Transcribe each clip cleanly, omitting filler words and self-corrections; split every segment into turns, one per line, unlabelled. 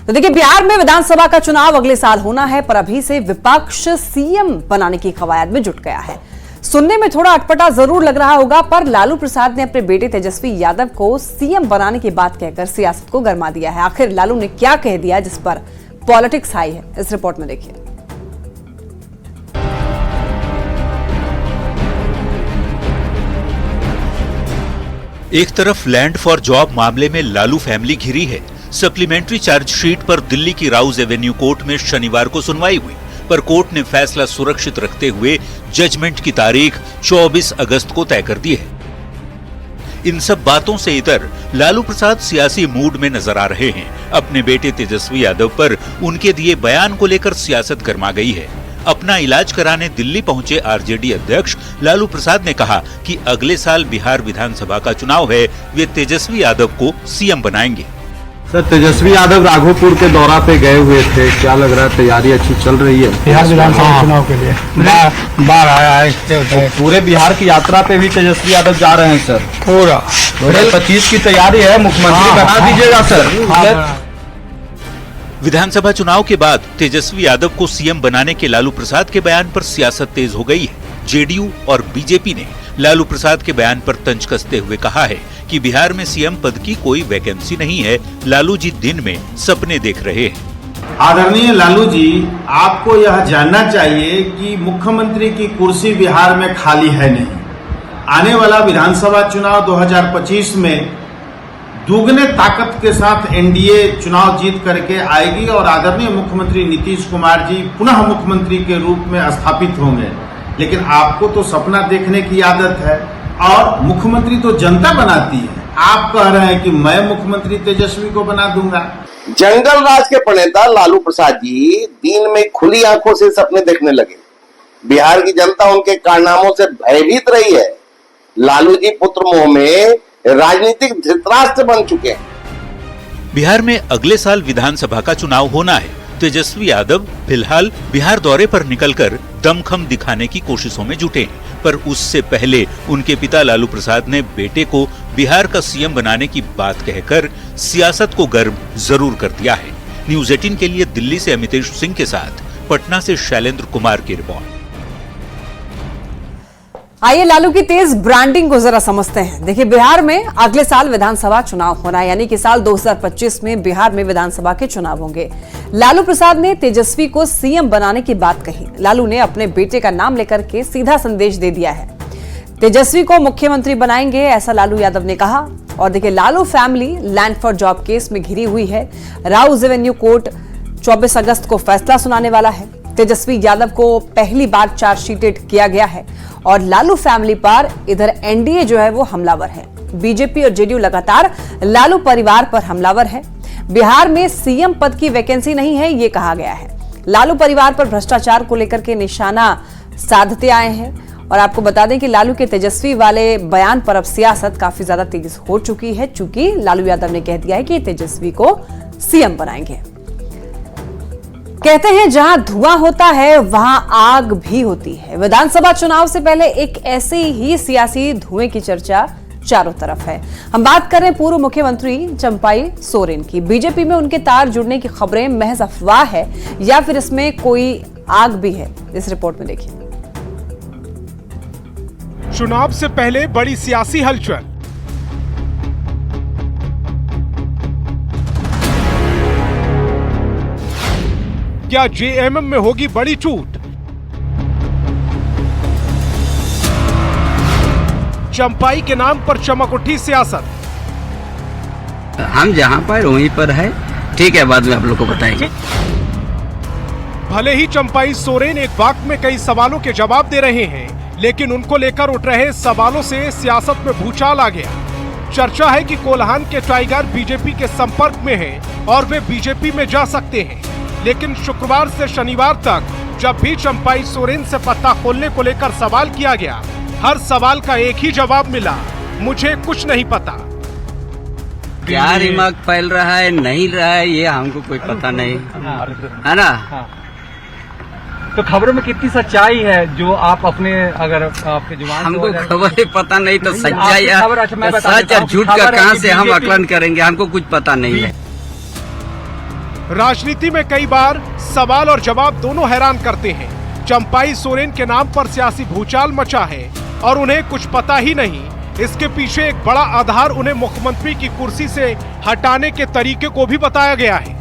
तो देखिए, बिहार में विधानसभा का चुनाव अगले साल होना है, पर अभी से विपक्ष सीएम बनाने की कवायद में जुट गया है। सुनने में थोड़ा अटपटा जरूर लग रहा होगा, पर लालू प्रसाद ने अपने बेटे तेजस्वी यादव को सीएम बनाने की बात कहकर सियासत को गरमा दिया है। आखिर लालू ने क्या कह दिया जिस पर पॉलिटिक्स हाई है, इस रिपोर्ट में देखिए।
एक तरफ लैंड फॉर जॉब मामले में लालू फैमिली घिरी है। सप्लीमेंट्री चार्जशीट पर दिल्ली की राउज एवेन्यू कोर्ट में शनिवार को सुनवाई हुई, पर कोर्ट ने फैसला सुरक्षित रखते हुए जजमेंट की तारीख 24 अगस्त को तय कर दी है। इन सब बातों से इधर लालू प्रसाद सियासी मूड में नजर आ रहे हैं। अपने बेटे तेजस्वी यादव पर उनके दिए बयान को लेकर सियासत गर्मा गई है। अपना इलाज कराने दिल्ली पहुंचे आरजेडी अध्यक्ष लालू प्रसाद ने कहा कि अगले साल बिहार विधानसभा का चुनाव है, वे तेजस्वी यादव को सीएम बनाएंगे।
सर, तेजस्वी यादव राघोपुर के दौरा पे गए हुए थे, क्या लग रहा है तैयारी अच्छी चल रही है
बिहार विधानसभा चुनाव के लिए? बार आया है,
पूरे बिहार की यात्रा पे भी तेजस्वी यादव जा रहे हैं सर।
पूरा
2025 की तैयारी है, मुख्यमंत्री बना दीजिएगा सर।
विधानसभा चुनाव के बाद तेजस्वी यादव को सीएम बनाने के लालू प्रसाद के बयान पर सियासत तेज हो गई है। जेडीयू और बीजेपी ने लालू प्रसाद के बयान पर तंज कसते हुए कहा है कि बिहार में सीएम पद की कोई वैकेंसी नहीं है, लालू जी दिन में सपने देख रहे हैं।
आदरणीय लालू जी, आपको यह जानना चाहिए कि मुख्यमंत्री की कुर्सी बिहार में खाली है नहीं। आने वाला विधानसभा चुनाव 2025 में दुगने ताकत के साथ एनडीए चुनाव जीत करके आएगी और आदरणीय मुख्यमंत्री नीतीश कुमार जी पुनः मुख्यमंत्री के रूप में स्थापित होंगे। लेकिन आपको तो सपना देखने की आदत है और मुख्यमंत्री तो जनता बनाती है। आप कह रहे हैं कि मैं मुख्यमंत्री तेजस्वी को बना दूंगा।
जंगल राज के प्रणेता लालू प्रसाद जी दिन में खुली आंखों से सपने देखने लगे। बिहार की जनता उनके कारनामों से भयभीत रही है। लालू जी पुत्र मोह में राजनीतिक धृतराष्ट्र बन चुके हैं।
बिहार में अगले साल विधानसभा का चुनाव होना है। तेजस्वी यादव फिलहाल बिहार दौरे पर निकलकर दमखम दिखाने की कोशिशों में जुटे हैं, पर उससे पहले उनके पिता लालू प्रसाद ने बेटे को बिहार का सीएम बनाने की बात कहकर सियासत को गर्म जरूर कर दिया है। न्यूज़ 18 के लिए दिल्ली से अमितेश सिंह के साथ पटना से शैलेंद्र कुमार की रिपोर्ट।
आइए लालू की तेज ब्रांडिंग को जरा समझते हैं। देखिए, बिहार में अगले साल विधानसभा चुनाव होना है, यानी कि साल 2025 में बिहार में विधानसभा के चुनाव होंगे। लालू प्रसाद ने तेजस्वी को सीएम बनाने की बात कही। लालू ने अपने बेटे का नाम लेकर के सीधा संदेश दे दिया है, तेजस्वी को मुख्यमंत्री बनाएंगे, ऐसा लालू यादव ने कहा। और देखिए, Lalu family land for job case में घिरी हुई है। राउज एवेन्यू कोर्ट 24 अगस्त को फैसला सुनाने वाला है। तेजस्वी यादव को पहली बार चार्जशीटेड किया गया है और लालू फैमिली पर इधर एनडीए जो है वो हमलावर है। बीजेपी और जेडीयू लगातार लालू परिवार पर हमलावर है। बिहार में सीएम पद की वैकेंसी नहीं है, ये कहा गया है। लालू परिवार पर भ्रष्टाचार को लेकर के निशाना साधते आए हैं। और आपको बता दें कि लालू के तेजस्वी वाले बयान पर अब सियासत काफी ज्यादा तेज हो चुकी है, चूंकि लालू यादव ने कह दिया है कि तेजस्वी को सीएम बनाएंगे। कहते हैं जहां धुआं होता है वहां आग भी होती है। विधानसभा चुनाव से पहले एक ऐसे ही सियासी धुएं की चर्चा चारों तरफ है। हम बात कर रहे हैं पूर्व मुख्यमंत्री चंपाई सोरेन की। बीजेपी में उनके तार जुड़ने की खबरें महज अफवाह है या फिर इसमें कोई आग भी है, इस रिपोर्ट में देखिए।
चुनाव से पहले बड़ी सियासी हलचल। क्या जेएमएम में होगी बड़ी चूट? चंपाई के नाम पर चमक उठी सियासत।
हम जहां पर वहीं पर है, ठीक है, बाद में आप लोग को बताएंगे।
भले ही चंपाई सोरेन एक वक्त में कई सवालों के जवाब दे रहे हैं, लेकिन उनको लेकर उठ रहे सवालों से सियासत में भूचाल आ गया। चर्चा है कि कोल्हान के टाइगर बीजेपी के संपर्क में हैं और वे बीजेपी में जा सकते हैं। लेकिन शुक्रवार से शनिवार तक जब भी चंपाई सोरेन से पत्ता खोलने को लेकर सवाल किया गया, हर सवाल का एक ही जवाब मिला, मुझे कुछ नहीं पता।
क्या दिमाग फैल रहा है नहीं रहा है ये हमको कोई पता नहीं है ना।
तो खबरों में कितनी सच्चाई है जो आप अपने अगर आपके जुबान
हमको खबर ही पता नहीं तो सच्चाई सच और झूठ का कहां से हम आकलन करेंगे, हमको कुछ पता नहीं है।
राजनीति में कई बार सवाल और जवाब दोनों हैरान करते हैं। चंपाई सोरेन के नाम पर सियासी भूचाल मचा है और उन्हें कुछ पता ही नहीं। इसके पीछे एक बड़ा आधार उन्हें मुख्यमंत्री की कुर्सी से हटाने के तरीके को भी बताया गया है।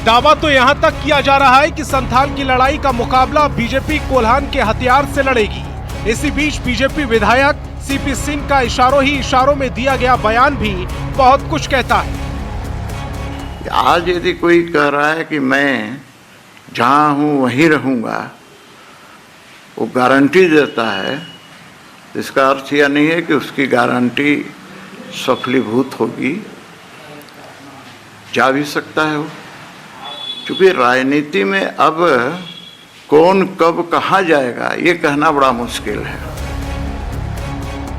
दावा तो यहां तक किया जा रहा है कि संथाल की लड़ाई का मुकाबला बीजेपी कोल्हान के हथियार से लड़ेगी। इसी बीच बीजेपी विधायक सीपी सिंह का इशारों ही इशारों में दिया गया बयान भी बहुत कुछ कहता है।
आज यदि कोई कह रहा है कि मैं जहां हूं वहीं रहूंगा, वो गारंटी देता है, इसका अर्थ यह नहीं है कि उसकी गारंटी सफलीभूत होगी। जा भी सकता है वो, क्योंकि राजनीति में अब कौन कब कहाँ जाएगा ये कहना बड़ा मुश्किल है।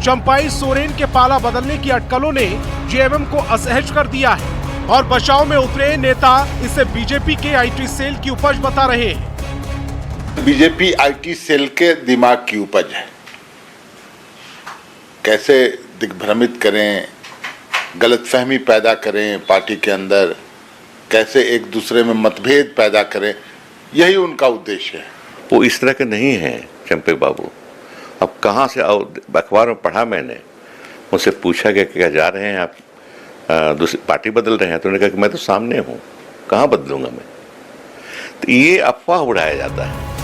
चंपाई सोरेन के पाला बदलने की अटकलों ने जेएमएम को असहज कर दिया है और बचाव में उतरे नेता इसे बीजेपी के आईटी सेल की उपज बता रहे हैं।
बीजेपी आईटी सेल के दिमाग की उपज है। कैसे दिग्भ्रमित करें, गलतफहमी पैदा करें पार्टी के अंदर, कैसे एक दूसरे में मतभेद पैदा करें, यही उनका उद्देश्य है।
वो इस तरह के नहीं हैं चंपे बाबू। अब कहाँ से अखबार में पढ़ा मैंने, मुझसे पूछा गया कि क्या जा रहे हैं आप, दूसरी पार्टी बदल रहे हैं? तो उन्होंने कहा कि मैं तो सामने हूँ, कहाँ बदलूंगा मैं। तो ये अफवाह उड़ाया जाता है।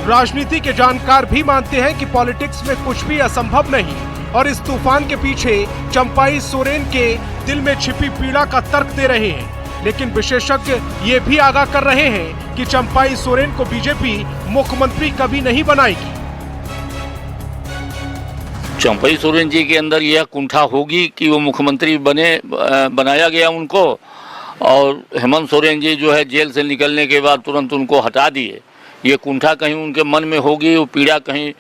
राजनीति के जानकार भी मानते हैं कि पॉलिटिक्स में कुछ भी असंभव नहीं और इस तूफान के पीछे चंपाई सोरेन के दिल में छिपी पीड़ा का तर्क दे रहे हैं। लेकिन विशेषज्ञ ये भी आगाह कर रहे हैं कि चंपाई सोरेन को बीजेपी मुख्यमंत्री कभी नहीं बनाएगी।
चंपाई सोरेन जी के अंदर यह कुंठा होगी कि वो मुख्यमंत्री बनाया गया उनको, और हेमंत सोरेन जी जो है जेल से निकलने के बाद तुरंत उनको हटा दिए। ये कुंठा कहीं उनके मन में होगी, वो पीड़ा कहीं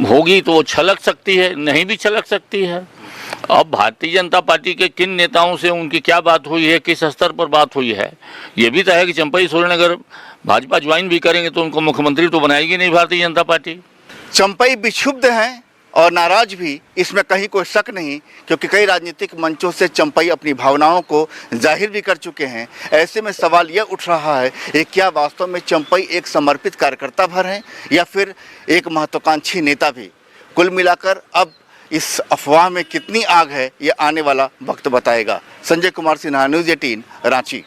होगी तो वो छलक सकती है, नहीं भी छलक सकती है। अब भारतीय जनता पार्टी के किन नेताओं से उनकी क्या बात हुई है, किस स्तर पर बात हुई है, ये भी तो है कि चंपाई सोरेन अगर भाजपा ज्वाइन भी करेंगे तो उनको मुख्यमंत्री तो बनाएगी नहीं भारतीय जनता पार्टी।
चंपाई विक्षुब्ध हैं और नाराज भी, इसमें कहीं कोई शक नहीं, क्योंकि कई राजनीतिक मंचों से चंपाई अपनी भावनाओं को जाहिर भी कर चुके हैं। ऐसे में सवाल यह उठ रहा है कि क्या वास्तव में चंपाई एक समर्पित कार्यकर्ता भर हैं या फिर एक महत्वाकांक्षी नेता भी। कुल मिलाकर अब इस अफवाह में कितनी आग है ये आने वाला वक्त बताएगा। संजय कुमार सिन्हा, न्यूज़ 18, रांची।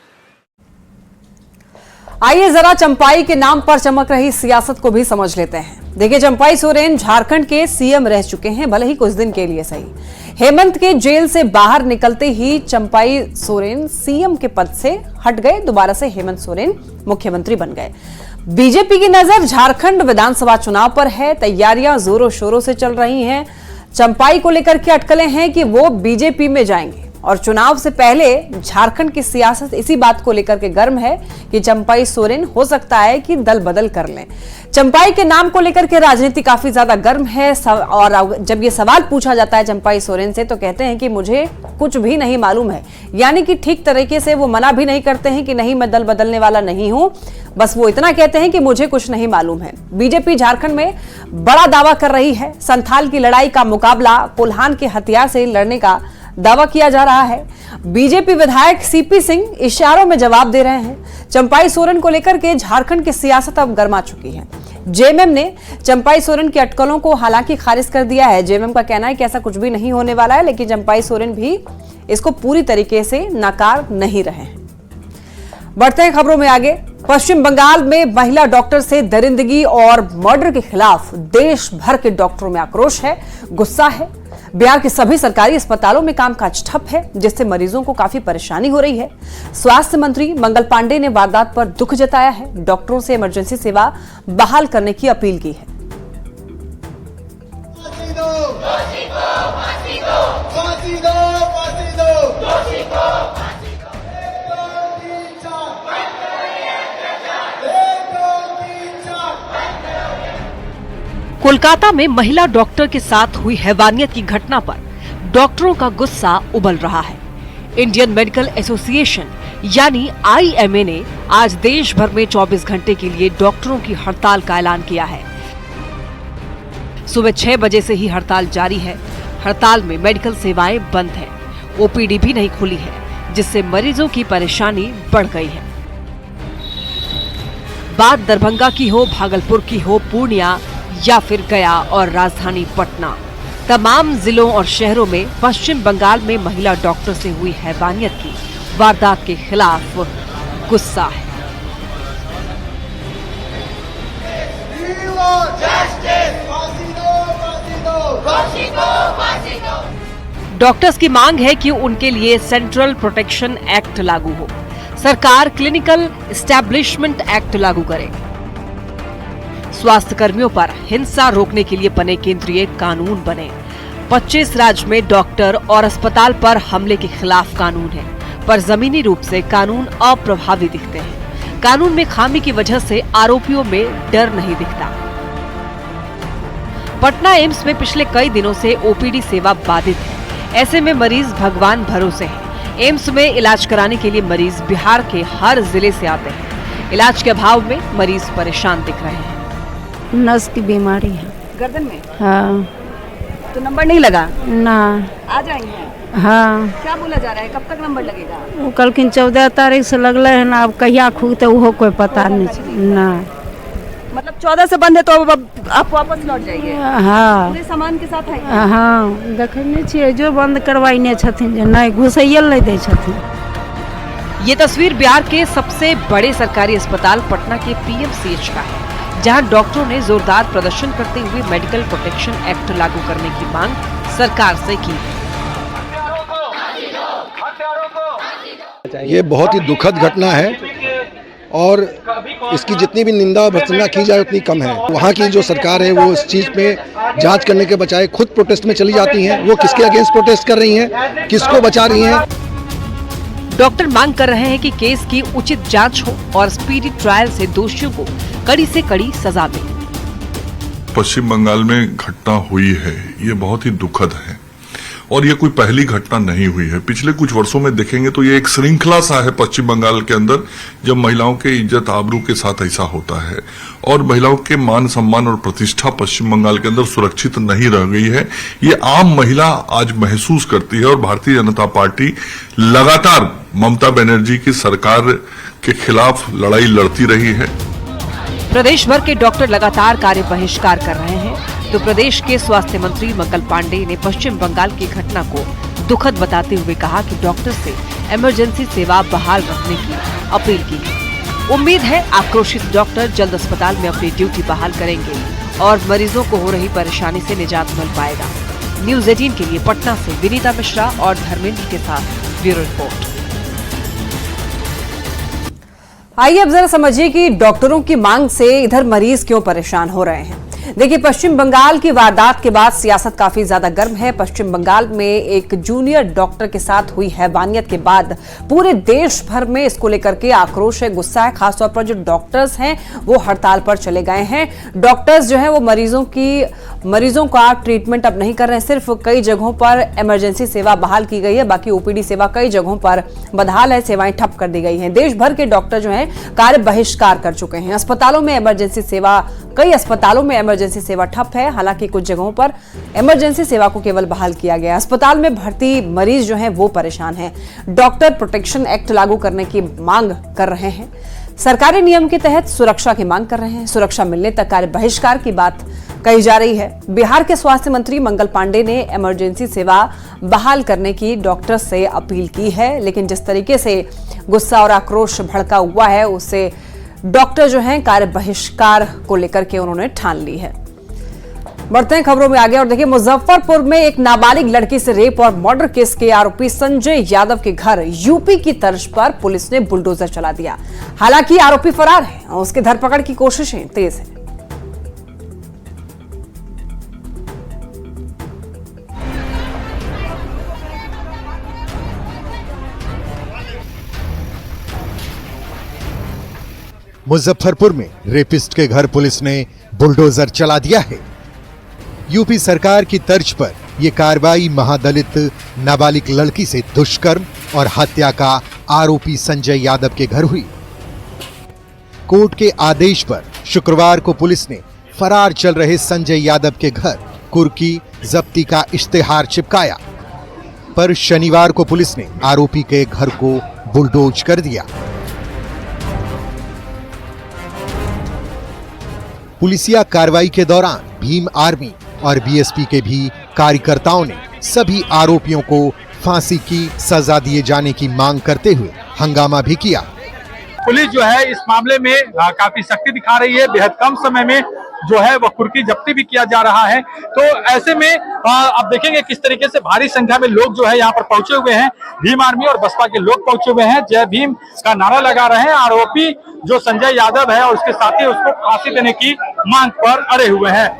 आइए जरा चंपाई के नाम पर चमक रही सियासत को भी समझ लेते हैं। देखिए, चंपाई सोरेन झारखंड के सीएम रह चुके हैं, भले ही कुछ दिन के लिए सही। हेमंत के जेल से बाहर निकलते ही चंपाई सोरेन सीएम के पद से हट गए, दोबारा से हेमंत सोरेन मुख्यमंत्री बन गए। बीजेपी की नजर झारखंड विधानसभा चुनाव पर है, तैयारियां जोरों शोरों से चल रही हैं। चंपाई को लेकर के अटकलें हैं कि वो बीजेपी में जाएंगे और चुनाव से पहले झारखंड की सियासत इसी बात को लेकर के गर्म है कि चंपाई सोरेन हो सकता है कि दल बदल कर लें। चंपाई के नाम को लेकर के राजनीति काफी ज्यादा गर्म है और जब ये सवाल पूछा जाता है चंपाई सोरेन से तो कहते हैं कि मुझे कुछ भी नहीं मालूम है, यानी कि ठीक तरीके से वो मना भी नहीं करते हैं कि नहीं मैं दल बदलने वाला नहीं हूं, बस वो इतना कहते हैं कि मुझे कुछ नहीं मालूम है। बीजेपी झारखंड में बड़ा दावा कर रही है। संथाल की लड़ाई का मुकाबला कोल्हान के हथियार से लड़ने का दावा किया जा रहा है। बीजेपी विधायक सीपी सिंह इशारों में जवाब दे रहे हैं। चंपाई सोरेन को लेकर के झारखंड की सियासत अब गर्मा चुकी है। जेएमएम ने चंपाई सोरेन की अटकलों को हालांकि खारिज कर दिया है। जेएमएम का कहना है कि ऐसा कुछ भी नहीं होने वाला है, लेकिन चंपाई सोरेन भी इसको पूरी तरीके से नकार नहीं रहे हैं। बढ़ते हैं खबरों में आगे। पश्चिम बंगाल में महिला डॉक्टर से दरिंदगी और मर्डर के खिलाफ देश भर के डॉक्टरों में आक्रोश है, गुस्सा है। बिहार के सभी सरकारी अस्पतालों में कामकाज ठप है, जिससे मरीजों को काफी परेशानी हो रही है। स्वास्थ्य मंत्री मंगल पांडे ने वारदात पर दुख जताया है, डॉक्टरों से इमरजेंसी सेवा बहाल करने की अपील की है।
कोलकाता में महिला डॉक्टर के साथ हुई हैवानियत की घटना पर डॉक्टरों का गुस्सा उबल रहा है। इंडियन मेडिकल एसोसिएशन यानी आईएमए ने आज देश भर में 24 घंटे के लिए डॉक्टरों की हड़ताल का ऐलान किया है। सुबह 6 बजे से ही हड़ताल जारी है। हड़ताल में मेडिकल सेवाएं बंद हैं, ओपीडी भी नहीं खुली है। जिससे मरीजों की परेशानी बढ़ गई है। बात दरभंगा की हो, भागलपुर की हो, पूर्णिया या फिर गया और राजधानी पटना, तमाम जिलों और शहरों में पश्चिम बंगाल में महिला डॉक्टर से हुई हैवानियत की वारदात के खिलाफ गुस्सा है। डॉक्टर्स की मांग है कि उनके लिए सेंट्रल प्रोटेक्शन एक्ट लागू हो, सरकार क्लिनिकल एस्टैब्लिशमेंट एक्ट लागू करे, स्वास्थ्य कर्मियों पर हिंसा रोकने के लिए बने केंद्रीय कानून बने। 25 राज्य में डॉक्टर और अस्पताल पर हमले के खिलाफ कानून है, पर जमीनी रूप से कानून अप्रभावी दिखते हैं। कानून में खामी की वजह से आरोपियों में डर नहीं दिखता। पटना एम्स में पिछले कई दिनों से ओपीडी सेवा बाधित है। ऐसे में मरीज भगवान भरोसे हैं। एम्स में इलाज कराने के लिए मरीज बिहार के हर जिले से आते हैं। इलाज के अभाव में मरीज परेशान दिख रहे हैं।
नस की बीमारी है
गर्दन में।
हाँ।
तो नंबर नहीं लगा
ना।
आ जाएंगे।
हाँ।
क्या बोला जा रहा है, कब तक नंबर लगेगा?
वो कल की 14 तारीख से लगल है ना, अब कहिया खुलते वो कोई पता नहीं ना।
मतलब 14 से बंद है तो अब आप वापस लौट जाइए?
हाँ।
पूरे सामान के साथ आइए?
हाँ, देखने छियै जो बंद करवाइने छथिन, जो नहीं घुसैयल नहीं दै छथिन।
ये तस्वीर बिहार के सबसे बड़े सरकारी अस्पताल पटना के पीएमसीएच का है, जहां डॉक्टरों ने जोरदार प्रदर्शन करते हुए मेडिकल प्रोटेक्शन एक्ट लागू करने की मांग सरकार से की।
ये बहुत ही दुखद घटना है और इसकी जितनी भी निंदा और भर्त्सना की जाए उतनी कम है। वहाँ की जो सरकार है वो इस चीज़ पे जांच करने के बजाय खुद प्रोटेस्ट में चली जाती हैं। वो किसके अगेंस्ट प्रोटेस्ट कर रही हैं, किसको बचा रही हैं?
डॉक्टर मांग कर रहे हैं कि केस की उचित जांच हो और स्पीडी ट्रायल से दोषियों को कड़ी से कड़ी सजा मिले।
पश्चिम बंगाल में घटना हुई है, ये बहुत ही दुखद है और ये कोई पहली घटना नहीं हुई है। पिछले कुछ वर्षों में देखेंगे तो ये एक श्रृंखला सा है पश्चिम बंगाल के अंदर, जब महिलाओं के इज्जत आबरू के साथ ऐसा होता है और महिलाओं के मान सम्मान और प्रतिष्ठा पश्चिम बंगाल के अंदर सुरक्षित नहीं रह गई है। ये आम महिला आज महसूस करती है और भारतीय जनता पार्टी लगातार ममता बनर्जी की सरकार के खिलाफ लड़ाई लड़ती रही है।
प्रदेश भर के डॉक्टर लगातार कार्य बहिष्कार कर रहे हैं, तो प्रदेश के स्वास्थ्य मंत्री मंगल पांडेय ने पश्चिम बंगाल की घटना को दुखद बताते हुए कहा कि डॉक्टर से इमरजेंसी सेवा बहाल रखने की अपील की है। उम्मीद है आक्रोशित डॉक्टर जल्द अस्पताल में अपनी ड्यूटी बहाल करेंगे और मरीजों को हो रही परेशानी से निजात मिल पाएगा। न्यूज 18 के लिए पटना से विनीता मिश्रा और धर्मेंद्र के साथ ब्यूरो रिपोर्ट।
आइए अब जरा समझिए कि डॉक्टरों की मांग से इधर मरीज क्यों परेशान हो रहे हैं। देखिए, पश्चिम बंगाल की वारदात के बाद सियासत काफी ज्यादा गर्म है। पश्चिम बंगाल में एक जूनियर डॉक्टर के साथ हुई हैवानियत के बाद पूरे देश भर में इसको लेकर के आक्रोश है, गुस्सा है। खासतौर पर जो डॉक्टर्स हैं वो हड़ताल पर चले गए हैं। डॉक्टर्स जो है वो मरीजों का ट्रीटमेंट अब नहीं कर रहे हैं। सिर्फ कई जगहों पर इमरजेंसी सेवा बहाल की गई है, बाकी ओपीडी सेवा कई जगहों पर बदहाल है, सेवाएं ठप कर दी गई हैं। देश भर के डॉक्टर जो हैं कार्य बहिष्कार कर चुके हैं। अस्पतालों में इमरजेंसी सेवा, कई अस्पतालों में इमरजेंसी सेवा ठप है। हालांकि कुछ जगहों पर इमरजेंसी सेवा को केवल बहाल किया गया। अस्पताल में भर्ती मरीज जो हैं वो परेशान हैं। डॉक्टर प्रोटेक्शन एक्ट लागू करने की मांग कर रहे हैं। सरकारी नियम के तहत सुरक्षा की मांग कर रहे हैं। सुरक्षा मिलने तक कार्य बहिष्कार की बात कही जा रही है। बिहार के स्वास्थ्य मंत्री मंगल पांडेय ने इमरजेंसी सेवा बहाल करने की डॉक्टर से अपील की है, लेकिन जिस तरीके से गुस्सा और आक्रोश भड़का हुआ है उससे डॉक्टर जो हैं कार्य बहिष्कार को लेकर के उन्होंने ठान ली है। बढ़ते हैं खबरों में आगे और देखिए, मुजफ्फरपुर में एक नाबालिग लड़की से रेप और मर्डर केस के आरोपी संजय यादव के घर यूपी की तर्ज पर पुलिस ने बुलडोजर चला दिया। हालांकि आरोपी फरार है और उसकी धरपकड़ की कोशिशें तेज हैं।
मुजफ्फरपुर में रेपिस्ट के घर पुलिस ने बुलडोजर चला दिया है। यूपी सरकार की तर्ज पर यह कार्रवाई महादलित नाबालिग लड़की से दुष्कर्म और हत्या का आरोपी संजय यादव के घर हुई। कोर्ट के आदेश पर शुक्रवार को पुलिस ने फरार चल रहे संजय यादव के घर कुर्की जब्ती का इश्तेहार चिपकाया। पर शनिवार को पुलिस ने आरोपी के घर को बुलडोज कर दिया। पुलिसिया कार्रवाई के दौरान भीम आर्मी और बीएसपी के भी कार्यकर्ताओं ने सभी आरोपियों को फांसी की सजा दिए जाने की मांग करते हुए हंगामा भी किया।
पुलिस जो है इस मामले में काफी सख्ती दिखा रही है। बेहद कम समय में जो है वह कुर्की जब्ती भी किया जा रहा है। तो ऐसे में अब देखेंगे किस तरीके से भारी संख्या में लोग जो है यहाँ पर पहुंचे हुए हैं। भीम आर्मी और बसपा के लोग पहुंचे हुए हैं, जय भीम का नारा लगा रहे हैं। आरोपी जो संजय यादव है और उसके साथी उसको फांसी देने की मांग पर अड़े हुए हैं।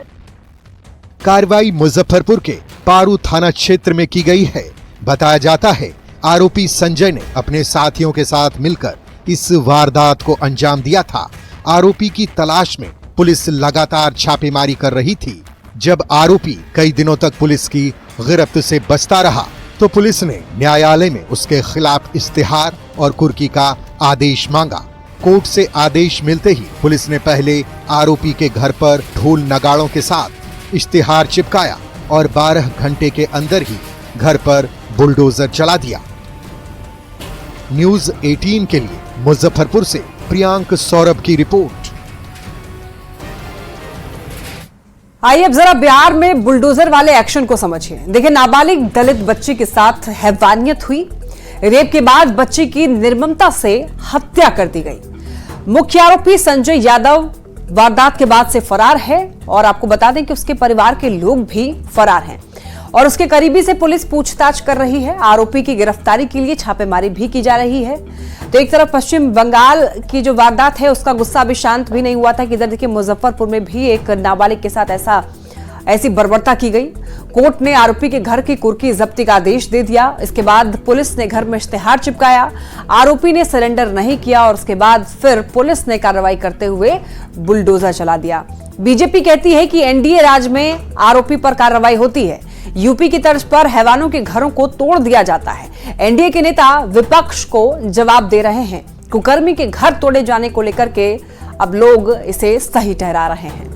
कार्रवाई मुजफ्फरपुर के पारू थाना क्षेत्र में की गई है। बताया जाता है आरोपी संजय ने अपने साथियों के साथ मिलकर इस वारदात को अंजाम दिया था। आरोपी की तलाश में पुलिस लगातार छापेमारी कर रही थी। जब आरोपी कई दिनों तक पुलिस की गिरफ्त से बचता रहा तो पुलिस ने न्यायालय में उसके खिलाफ इश्तिहार और कुर्की का आदेश मांगा। कोर्ट से आदेश मिलते ही पुलिस ने पहले आरोपी के घर पर ढोल नगाड़ों के साथ इश्तिहार चिपकाया और 12 घंटे के अंदर ही घर पर बुलडोजर चला दिया। न्यूज़ 18 के लिए मुजफ्फरपुर से प्रियांक सौरभ की रिपोर्ट।
आइए अब जरा बिहार में बुलडोजर वाले एक्शन को समझिए। देखिए, नाबालिग दलित बच्ची के साथ हैवानियत हुई। रेप के बाद बच्ची की निर्ममता से हत्या कर दी गई। मुख्य आरोपी संजय यादव वारदात के बाद से फरार है और आपको बता दें कि उसके परिवार के लोग भी फरार हैं और उसके करीबी से पुलिस पूछताछ कर रही है। आरोपी की गिरफ्तारी के लिए छापेमारी भी की जा रही है। तो एक तरफ पश्चिम बंगाल की जो वारदात है उसका गुस्सा अभी शांत भी नहीं हुआ था कि इधर देखिए मुजफ्फरपुर में भी एक नाबालिग के साथ ऐसी बर्बरता की गई। कोर्ट ने आरोपी के घर की कुर्की जब्ती का आदेश दे दिया। इसके बाद पुलिस ने घर में इश्तिहार चिपकाया। आरोपी ने सरेंडर नहीं किया और उसके बाद फिर पुलिस ने कार्रवाई करते हुए बुलडोजर चला दिया। बीजेपी कहती है कि एनडीए राज में आरोपी पर कार्रवाई होती है। यूपी की तर्ज पर हैवानों के घरों को तोड़ दिया जाता है। एनडीए के नेता विपक्ष को जवाब दे रहे हैं। कुकर्मी के घर तोड़े जाने को लेकर के अब लोग इसे सही ठहरा रहे हैं।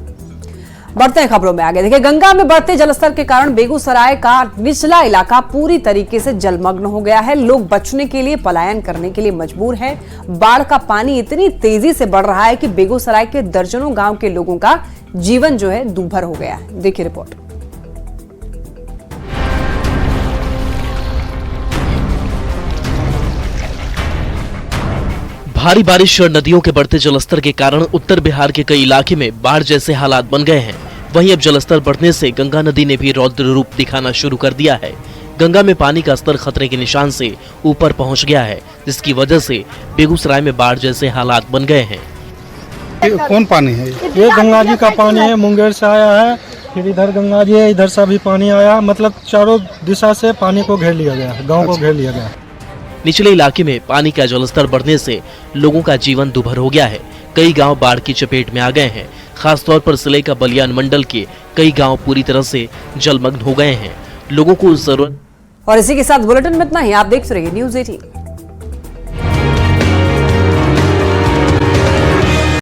बढ़ते हैं खबरों में आगे। देखिए, गंगा में बढ़ते जलस्तर के कारण बेगूसराय का निचला इलाका पूरी तरीके से जलमग्न हो गया है। लोग बचने के लिए पलायन करने के लिए मजबूर हैं। बाढ़ का पानी इतनी तेजी से बढ़ रहा है कि बेगूसराय के दर्जनों गांव के लोगों का जीवन जो है दूभर हो गया है। देखिए रिपोर्ट।
भारी बारिश और नदियों के बढ़ते जलस्तर के कारण उत्तर बिहार के कई इलाके में बाढ़ जैसे हालात बन गए हैं। वहीं अब जलस्तर बढ़ने से गंगा नदी ने भी रौद्र रूप दिखाना शुरू कर दिया है। गंगा में पानी का स्तर खतरे के निशान से ऊपर पहुंच गया है, जिसकी वजह से बेगूसराय में बाढ़ जैसे हालात बन गए हैं।
कौन पानी है? ये गंगा जी का पानी है, मुंगेर से आया है, फिर इधर गंगा जी है, इधर से भी पानी आया। मतलब चारों दिशा से पानी को घेर लिया गया, गाँव को घेर लिया गया।
निचले इलाके में पानी का जलस्तर बढ़ने से लोगों का जीवन दूभर हो गया है। कई गांव बाढ़ की चपेट में आ गए हैं। खासतौर पर जिले का बलियान मंडल के कई गांव पूरी तरह से जलमग्न हो गए हैं। लोगों को जरूरत।
और इसी के साथ बुलेटिन में इतना ही। आप देख रहे हैं न्यूज़ 18।